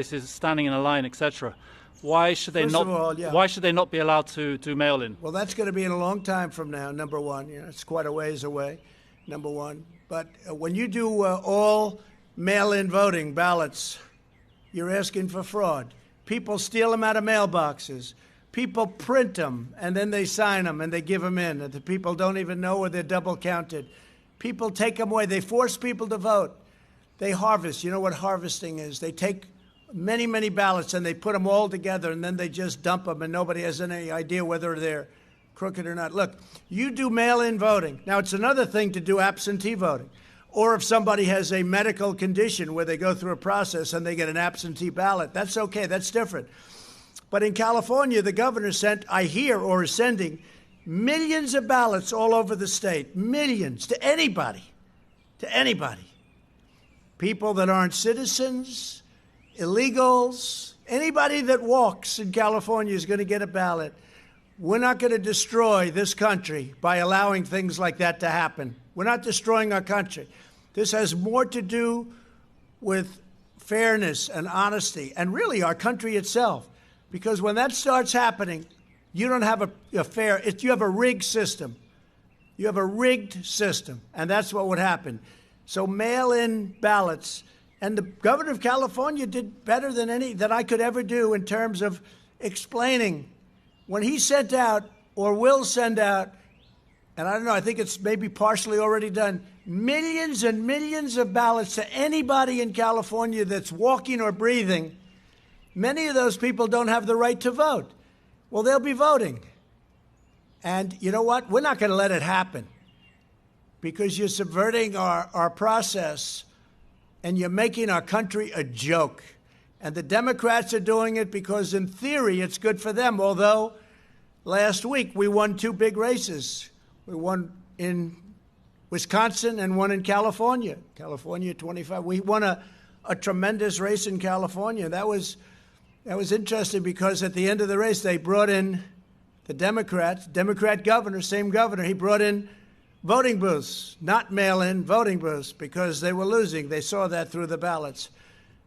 is standing in a line, etc. Why should they First not? of all, yeah. Why should they not be allowed to do mail-in? Well, that's going to be in a long time from now. Number one, it's quite a ways away. Number one, but when you do all mail-in voting ballots, you're asking for fraud. People steal them out of mailboxes. People print them, and then they sign them, and they give them in. And the people don't even know where they're double counted. People take them away. They force people to vote. They harvest. You know what harvesting is? They take many, many ballots, and they put them all together, and then they just dump them, and nobody has any idea whether they're crooked or not. Look, you do mail-in voting. Now, it's another thing to do absentee voting. Or if somebody has a medical condition where they go through a process and they get an absentee ballot, that's okay. That's different. But in California, the governor sent, I hear, or is sending, millions of ballots all over the state. Millions to anybody. To anybody. People that aren't citizens, illegals, anybody that walks in California is going to get a ballot. We're not going to destroy this country by allowing things like that to happen. We're not destroying our country. This has more to do with fairness and honesty and really our country itself. Because when that starts happening, you don't have a fair, you have a rigged system. You have a rigged system, and that's what would happen. So mail-in ballots, and the governor of California did better than I could ever do in terms of explaining. When he sent out, or will send out, and I don't know, I think it's maybe partially already done, millions and millions of ballots to anybody in California that's walking or breathing, many of those people don't have the right to vote. Well, they'll be voting. And you know what? We're not going to let it happen because you're subverting our process and you're making our country a joke. And the Democrats are doing it because, in theory, it's good for them, although last week we won two big races. We won in Wisconsin and one in California. California 25. We won a tremendous race in California. That was interesting because at the end of the race, they brought in the Democrat governor, same governor. He brought in voting booths, not mail-in voting booths, because they were losing. They saw that through the ballots.